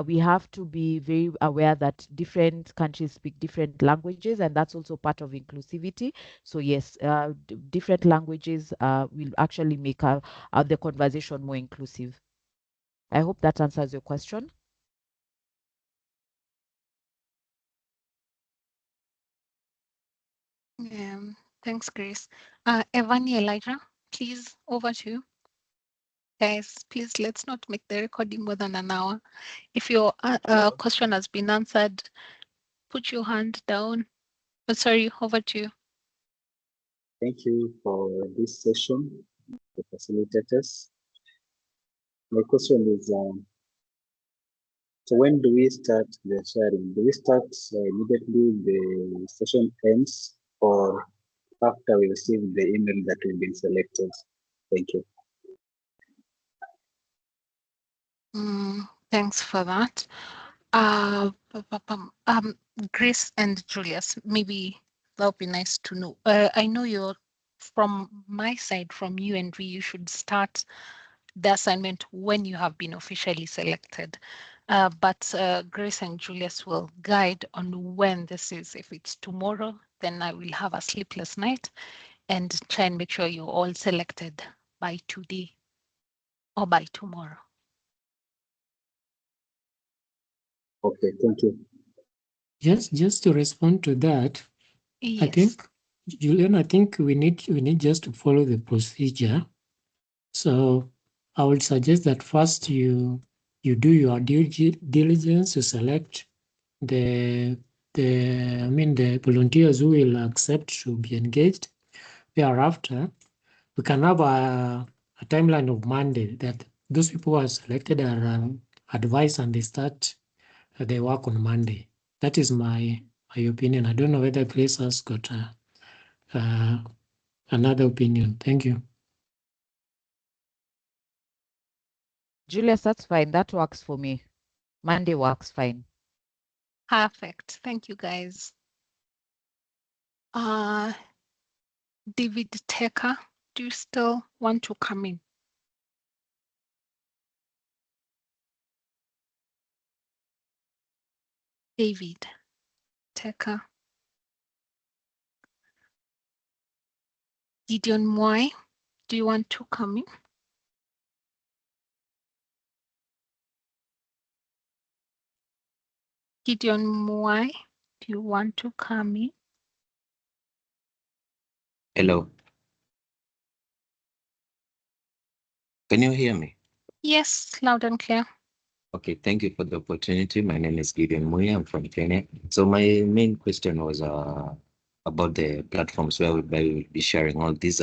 We have to be very aware that different countries speak different languages, and that's also part of inclusivity. So yes, different languages will actually make the conversation more inclusive. I hope that answers your question. Thanks, Grace. Evani Elijah, please, over to you. Guys, please, let's not make the recording more than an hour. If your question has been answered, put your hand down. Oh, sorry, over to you. Thank you for this session, the facilitators. My question is, so when do we start the sharing? Do we start immediately the session ends or after we receive the email that we've been selected? Thank you. Thanks for that. Grace and Julius, maybe that would be nice to know. I know you're from my side, from you and you should start the assignment when you have been officially selected. But Grace and Julius will guide on when this is. If it's tomorrow, then I will have a sleepless night. and try and make sure you're all selected by today or by tomorrow. Okay, thank you. Just to respond to that, Yes. I think, Julian, I think we need just to follow the procedure. So I would suggest that first you do your due diligence to select the volunteers who will accept to be engaged. Thereafter, we can have a timeline of Monday that those people who are selected are advised and they start their work on Monday. That is my opinion. I don't know whether Grace has got another opinion. Thank you. Julius, that's fine. That works for me. Monday works fine. Perfect. Thank you, guys. David Tecker, do you still want to come in? David Tecker. Gideon Mwai, do you want to come in? Gideon Mwai, do you want to come in? Hello. Can you hear me? Yes, loud and clear. Okay, thank you for the opportunity. My name is Gideon Muya. I'm from Kenya. So my main question was about the platforms where we'll be sharing all these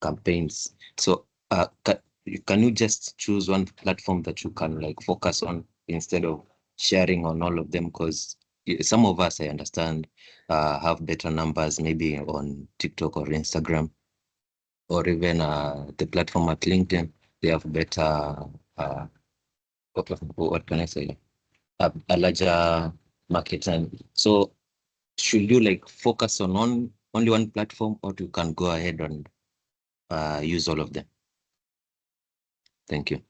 campaigns. So can you just choose one platform that you can like focus on instead of sharing on all of them? Because some of us, I understand, have better numbers maybe on TikTok or Instagram, or even the platform at LinkedIn. They have better, what can I say, a larger market. And so should you like focus on only one platform, or you can go ahead and use all of them? Thank you.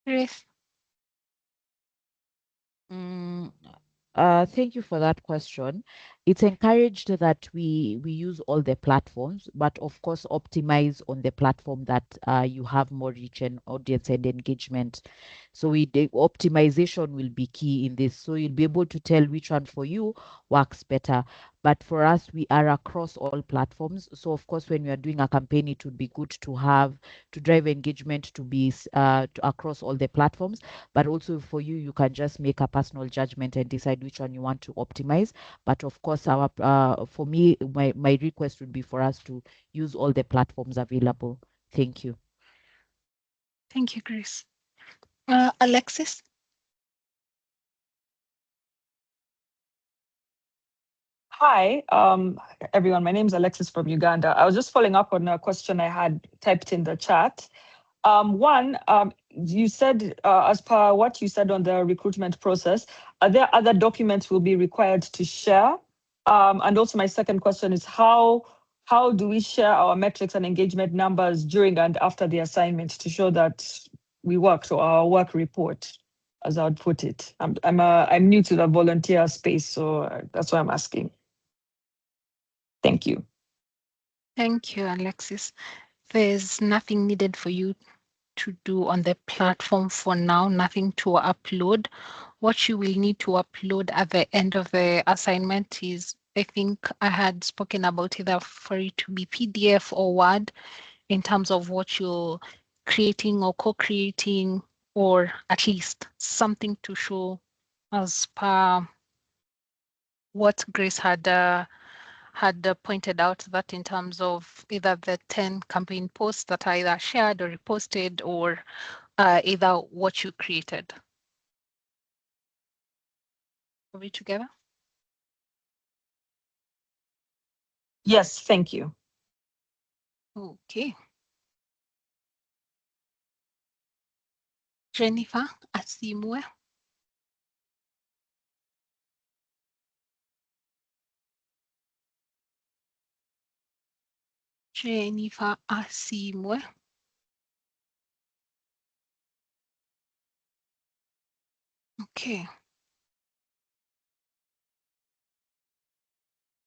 Grace. Thank you for that question. It's encouraged that we use all the platforms, but of course optimize on the platform that you have more reach and audience and engagement. So the optimization will be key in this. So you'll be able to tell which one for you works better. But for us, we are across all platforms. So of course, when we are doing a campaign, it would be good to drive engagement to be across all the platforms. But also for you, you can just make a personal judgment and decide which one you want to optimize. But of course, for me, my request would be for us to use all the platforms available. Thank you. Thank you, Grace. Alexis. Hi, everyone. My name is Alexis from Uganda. I was just following up on a question I had typed in the chat. You said, as per what you said on the recruitment process, are there other documents will be required to share? And also my second question is how do we share our metrics and engagement numbers during and after the assignment to show that we worked, or our work report, as I would put it? I'm new to the volunteer space, so that's why I'm asking. Thank you. Thank you, Alexis. There's nothing needed for you to do on the platform for now, nothing to upload. What you will need to upload at the end of the assignment is, I think I had spoken about either for it to be PDF or Word in terms of what you're creating or co-creating, or at least something to show as per what Grace had pointed out, that in terms of either the 10 campaign posts that are either shared or reposted, or either what you created. Are we together? Yes, thank you. Okay. Jennifer Asimwe. Jennifer Asimwe. Okay.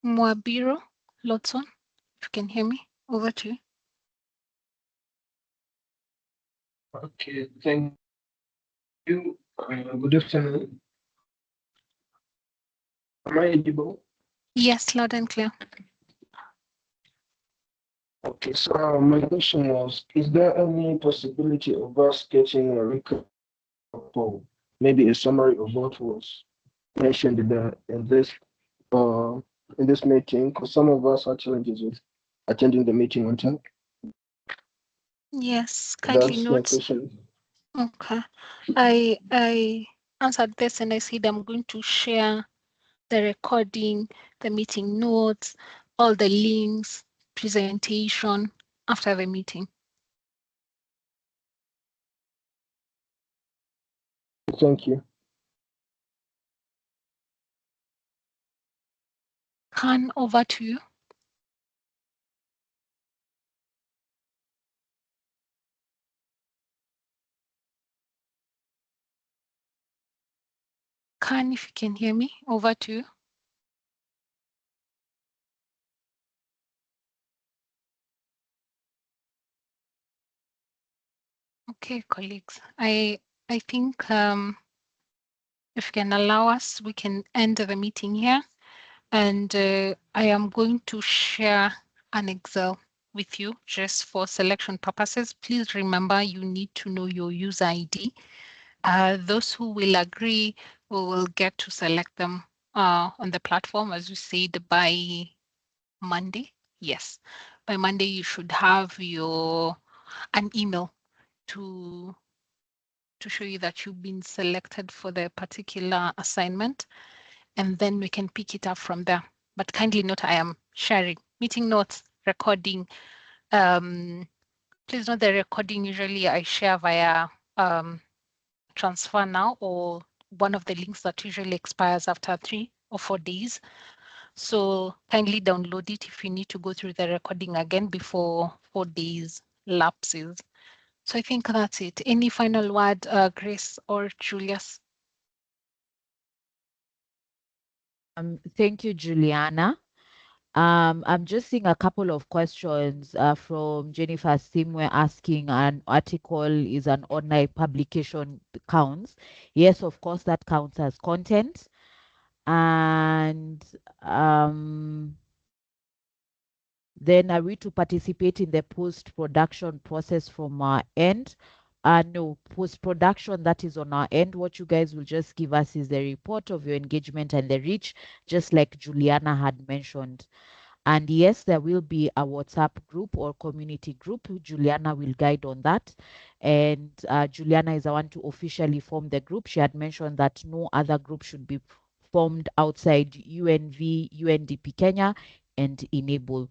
Mwabiro Lotson, if you can hear me, over to you. Okay, thank you. Good afternoon. Am I audible? Yes, loud and clear. Okay, so my question was, is there any possibility of us getting a recap or maybe a summary of what was mentioned in this meeting? Because some of us had challenges with attending the meeting on time. Yes, kindly That's my note. question. Okay. I answered this and I said I'm going to share the recording, the meeting notes, all the links, presentation after the meeting. Thank you. Khan, over to you. Khan, if you can hear me, over to you. Okay, colleagues, I think if you can allow us, we can end the meeting here. And I am going to share an Excel with you just for selection purposes. Please remember you need to know your user ID. Those who will agree, we will get to select them on the platform, as we said, by Monday. Yes, by Monday you should have an email to show you that you've been selected for the particular assignment, and then we can pick it up from there. But kindly note, I am sharing meeting notes, recording. Please note the recording usually I share via Transfer Now or one of the links that usually expires after 3 or 4 days. So kindly download it if you need to go through the recording again before 4 days lapses. So I think that's it. Any final word, Grace or Julius? Thank you, Juliana. I'm just seeing a couple of questions from Jennifer Simwe asking an article is an online publication counts. Yes, of course, that counts as content. And then are we to participate in the post-production process from our end? No, post-production, that is on our end. What you guys will just give us is the report of your engagement and the reach, just like Juliana had mentioned. And yes, there will be a WhatsApp group or community group. Juliana will guide on that. And Juliana is the one to officially form the group. She had mentioned that no other group should be formed outside UNV, UNDP Kenya, and Enable.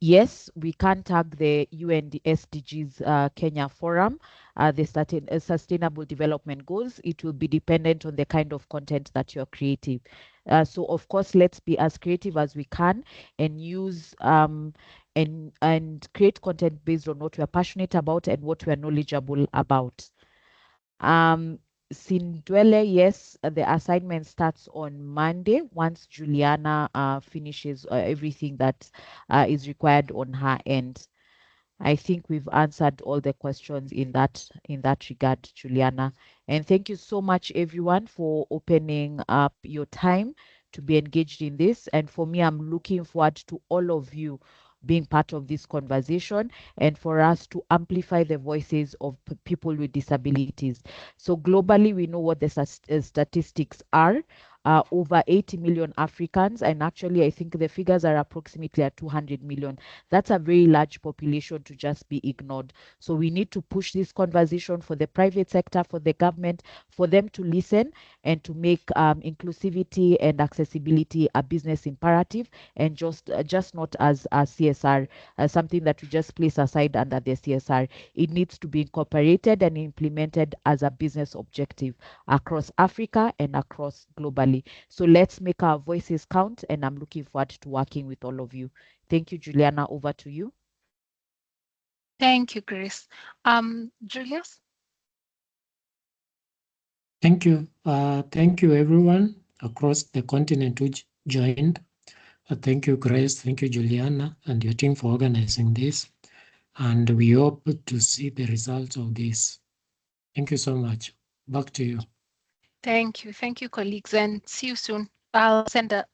Yes, we can tag the UN SDGs Kenya Forum, the Sustainable Development Goals. It will be dependent on the kind of content that you're creating. So of course, let's be as creative as we can and use and create content based on what we're passionate about and what we're knowledgeable about. Sindwele, yes, the assignment starts on Monday once Juliana finishes everything that is required on her end. I think we've answered all the questions in that regard, Juliana. And thank you so much, everyone, for opening up your time to be engaged in this. And for me, I'm looking forward to all of you being part of this conversation and for us to amplify the voices of people with disabilities. So globally, we know what the statistics are. Over 80 million Africans, and actually I think the figures are approximately at 200 million. That's a very large population to just be ignored. So we need to push this conversation for the private sector, for the government, for them to listen and to make inclusivity and accessibility a business imperative, and just not as a CSR, something that we just place aside under the CSR. It needs to be incorporated and implemented as a business objective across Africa and across globally. So let's make our voices count, and I'm looking forward to working with all of you. Thank you, Juliana. Over to you. Thank you, Grace. Julius? Thank you. Thank you, everyone, across the continent who joined. Thank you, Grace. Thank you, Juliana, and your team for organizing this. And we hope to see the results of this. Thank you so much. Back to you. Thank you, colleagues, and see you soon. I'll send out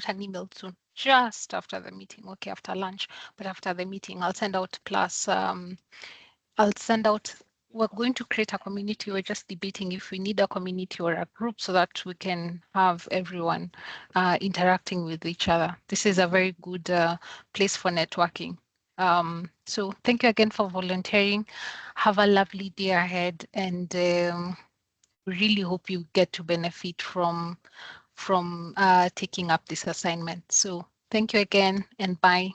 an email soon, just after the meeting. Okay, after lunch, but after the meeting, I'll send out plus. I'll send out. We're going to create a community. We're just debating if we need a community or a group so that we can have everyone interacting with each other. This is a very good place for networking. So thank you again for volunteering. Have a lovely day ahead, and really hope you get to benefit from taking up this assignment. So thank you again, and bye.